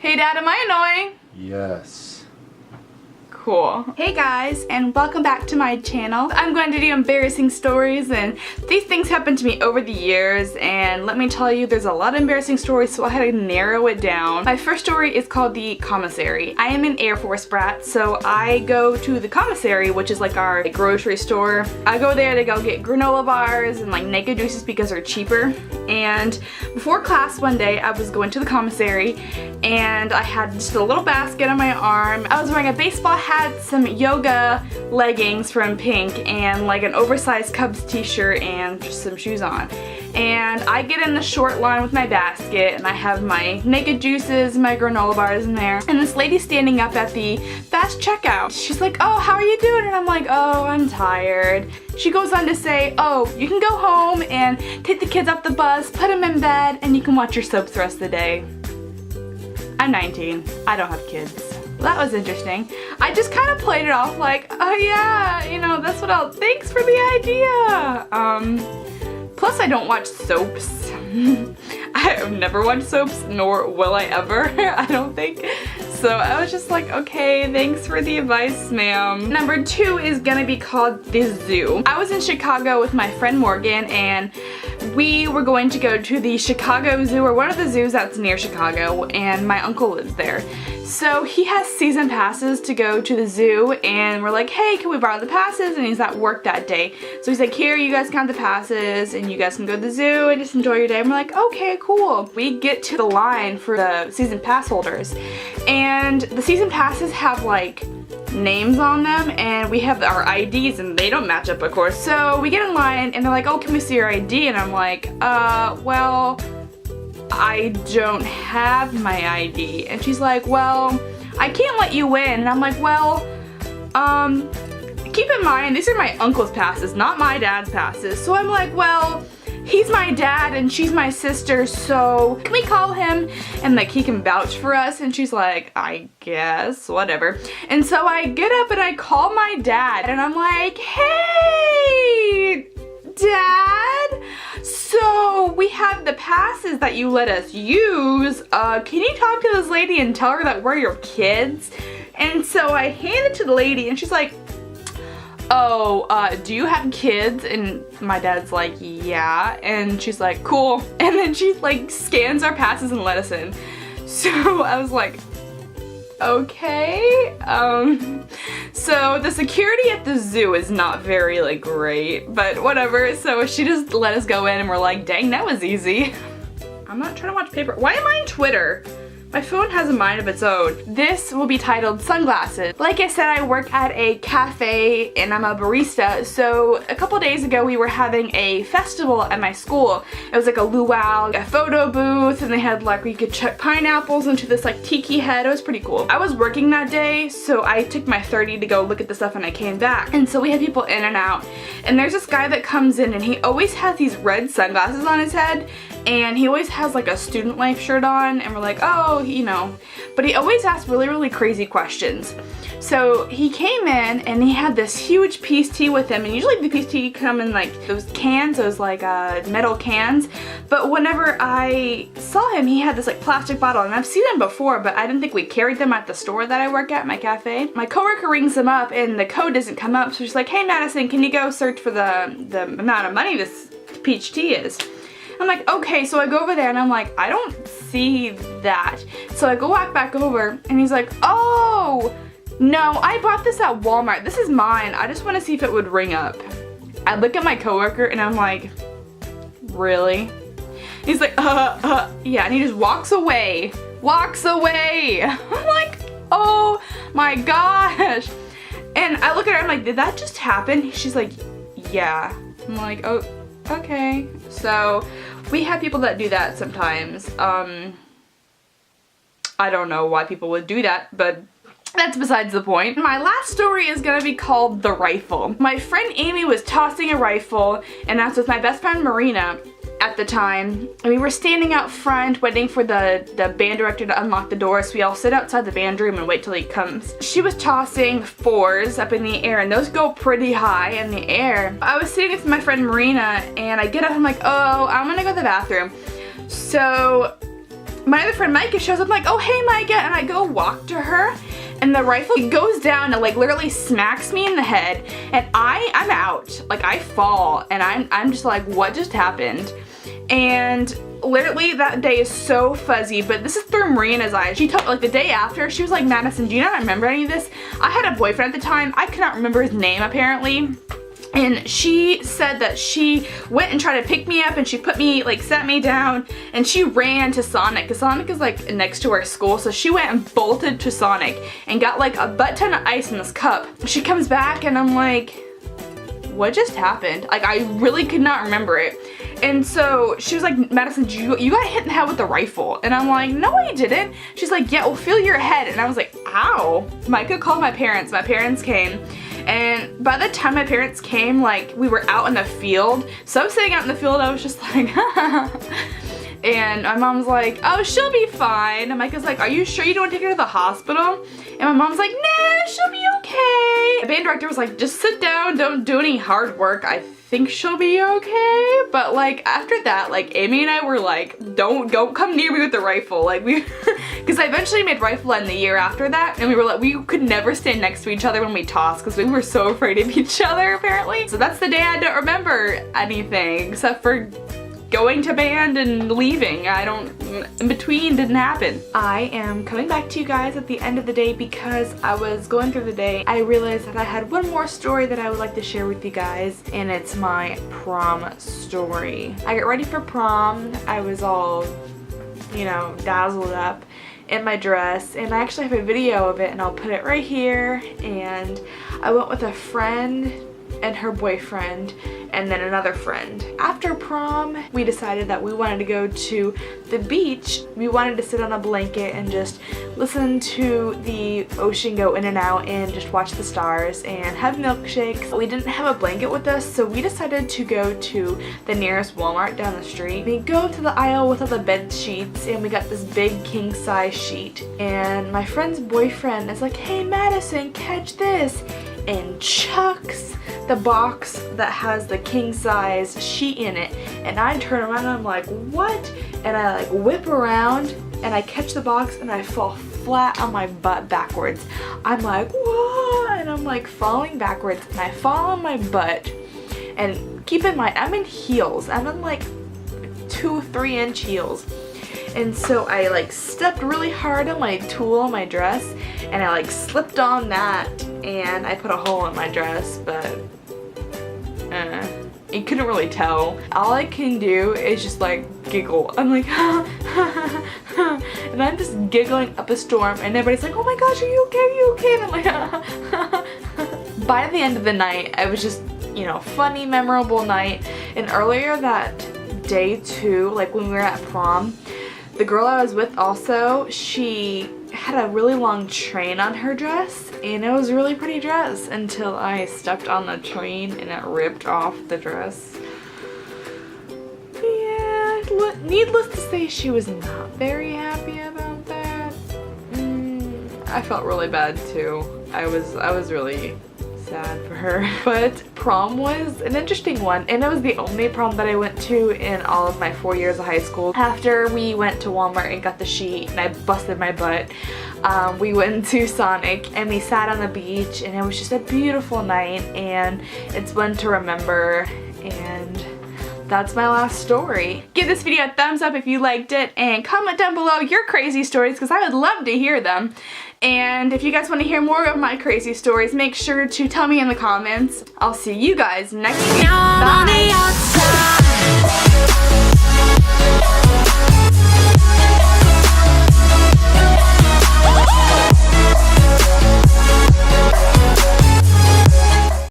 Hey Dad, am I annoying? Yes. Cool. Hey guys, and welcome back to my channel. I'm going to do embarrassing stories, and these things happened to me over the years, and let me tell you, there's a lot of embarrassing stories, so I had to narrow it down. My first story is called the commissary. I am an Air Force brat, so I go to the commissary, which is like our grocery store. I go there to go get granola bars and like naked juices because they're cheaper. And before class one day, I was going to the commissary, and I had just a little basket on my arm. I was wearing a baseball hat, some yoga leggings from Pink, and like an oversized Cubs t-shirt and just some shoes on. And I get in the short line with my basket, and I have my naked juices, my granola bars in there, and this lady standing up at the fast checkout. She's like, "Oh, how are you doing?" And I'm like, "Oh, I'm tired." She goes on to say, "Oh, you can go home and take the kids off the bus, put them in bed, and you can watch your soaps the rest of the day." I'm 19. I don't have kids. Well, that was interesting. I just kind of played it off like, "Oh yeah, you know, that's what I'll, thanks for the idea." Plus I don't watch soaps. I have never watched soaps, nor will I ever, I don't think. So I was just like, okay, thanks for the advice, ma'am. Number 2 is gonna be called the zoo. I was in Chicago with my friend Morgan, and we were going to go to the Chicago Zoo, or one of the zoos that's near Chicago, and my uncle lives there. So he has season passes to go to the zoo, and we're like, "Hey, can we borrow the passes?" And he's at work that day. So he's like, "Here, you guys can have the passes, and you guys can go to the zoo and just enjoy your day." And we're like, "Okay, cool." We get to the line for the season pass holders, and the season passes have like names on them, and we have our IDs, and they don't match up, of course. So we get in line, and they're like, "Oh, can we see your ID?" And I'm like, well, I don't have my ID. And she's like, "Well, I can't let you in." And I'm like, "Well, keep in mind, these are my uncle's passes, not my dad's passes." So I'm like, "Well, he's my dad and she's my sister, so can we call him and like he can vouch for us?" And she's like, "I guess, whatever." And so I get up and I call my dad, and I'm like, "Hey, Dad, so we have the passes that you let us use. Can you talk to this lady and tell her that we're your kids?" And so I hand it to the lady, and she's like, "Oh, do you have kids?" And my dad's like, "Yeah." And she's like, "Cool." And then she like scans our passes and let us in. So I was like, okay. So the security at the zoo is not very like great, but whatever. So she just let us go in, and we're like, dang, that was easy. I'm not trying to watch paper. Why am I on Twitter? My phone has a mind of its own. This will be titled Sunglasses. Like I said, I work at a cafe and I'm a barista. So a couple days ago we were having a festival at my school. It was like a luau, a photo booth, and they had like where you could chuck pineapples into this like tiki head. It was pretty cool. I was working that day, so I took my 30 to go look at the stuff, and I came back. And so we had people in and out. And there's this guy that comes in, and he always has these red sunglasses on his head. And he always has like a student life shirt on, and we're like, oh, you know. But he always asks really, really crazy questions. So he came in, and he had this huge peace tea with him, and usually the peace tea come in like those cans, those like metal cans. But whenever I saw him, he had this like plastic bottle, and I've seen them before, but I didn't think we carried them at the store that I work at, my cafe. My coworker rings them up, and the code doesn't come up, so she's like, "Hey Madison, can you go search for the amount of money this peach tea is?" I'm like, okay, so I go over there, and I'm like, I don't see that. So I go walk back over, and he's like, "Oh, no, I bought this at Walmart. This is mine. I just want to see if it would ring up." I look at my coworker, and I'm like, really? He's like, yeah, and he just walks away. Walks away. I'm like, oh my gosh. And I look at her, I'm like, did that just happen? She's like, yeah. I'm like, oh, okay. So we have people that do that sometimes. I don't know why people would do that, but that's besides the point. My last story is gonna be called The Rifle. My friend Amy was tossing a rifle, and I was with my best friend Marina at the time, and we were standing out front waiting for the band director to unlock the door, so we all sit outside the band room and wait till he comes. She was tossing 4s up in the air, and those go pretty high in the air. I was sitting with my friend Marina, and I get up, I'm like, oh, I'm gonna go to the bathroom. So my other friend Micah shows up. I'm like, oh hey Micah, and I go walk to her, and the rifle goes down and like literally smacks me in the head, and I'm out. Like I fall, and I'm just like, what just happened? And literally that day is so fuzzy, but this is through Marina's eyes. She told me like the day after, she was like, Madison, do you not remember any of this? I had a boyfriend at the time. I could not remember his name apparently. And she said that she went and tried to pick me up, and she put me, like sat me down, and she ran to Sonic, because Sonic is like next to our school, so she went and bolted to Sonic and got like a butt ton of ice in this cup. She comes back and I'm like, what just happened? Like I really could not remember it. And so she was like, Madison, you got hit in the head with a rifle. And I'm like, no I didn't. She's like, yeah, well feel your head. And I was like, ow. Micah called my parents. My parents came. And by the time my parents came, like we were out in the field. So I was sitting out in the field, I was just like, and my mom's like, oh, she'll be fine. And Micah's like, are you sure you don't want to take her to the hospital? And my mom's like, nah, she'll be okay. The band director was like, just sit down, don't do any hard work. I think she'll be okay. But like after that, like Amy and I were like, don't come near me with the rifle. Like we, because I eventually made rifle in the year after that, and we were like, we could never stand next to each other when we tossed because we were so afraid of each other apparently. So that's the day I don't remember anything except for going to band and leaving. In between didn't happen. I am coming back to you guys at the end of the day because I was going through the day. I realized that I had one more story that I would like to share with you guys, and it's my prom story. I got ready for prom. I was all, you know, dazzled up in my dress, and I actually have a video of it, and I'll put it right here. And I went with a friend and her boyfriend and then another friend. After prom, we decided that we wanted to go to the beach. We wanted to sit on a blanket and just listen to the ocean go in and out and just watch the stars and have milkshakes. We didn't have a blanket with us, so we decided to go to the nearest Walmart down the street. We go to the aisle with all the bed sheets, and we got this big king size sheet. And my friend's boyfriend is like, hey Madison, catch this, and chucks the box that has the king size sheet in it. And I turn around and I'm like, what? And I like whip around and I catch the box and I fall flat on my butt backwards. I'm like, whoa, and I'm like falling backwards, and I fall on my butt. And keep in mind, I'm in heels. I'm in like 2-3 inch heels. And so I like stepped really hard on my tulle on my dress, and I like slipped on that, and I put a hole in my dress, but you couldn't really tell. All I can do is just like giggle. I'm like, and I'm just giggling up a storm, and everybody's like, oh my gosh, are you okay? Are you okay? And I'm like, by the end of the night, I was just, you know, funny, memorable night. And earlier that day too, like when we were at prom, the girl I was with also, she had a really long train on her dress, and it was a really pretty dress until I stepped on the train and it ripped off the dress. Yeah, needless to say, she was not very happy about that. I felt really bad too. I was really sad for her. But prom was an interesting one, and it was the only prom that I went to in all of my 4 years of high school. After we went to Walmart and got the sheet and I busted my butt, we went to Sonic and we sat on the beach, and it was just a beautiful night, and it's one to remember. And that's my last story. Give this video a thumbs up if you liked it, and comment down below your crazy stories because I would love to hear them. And if you guys want to hear more of my crazy stories, make sure to tell me in the comments. I'll see you guys next week. Bye!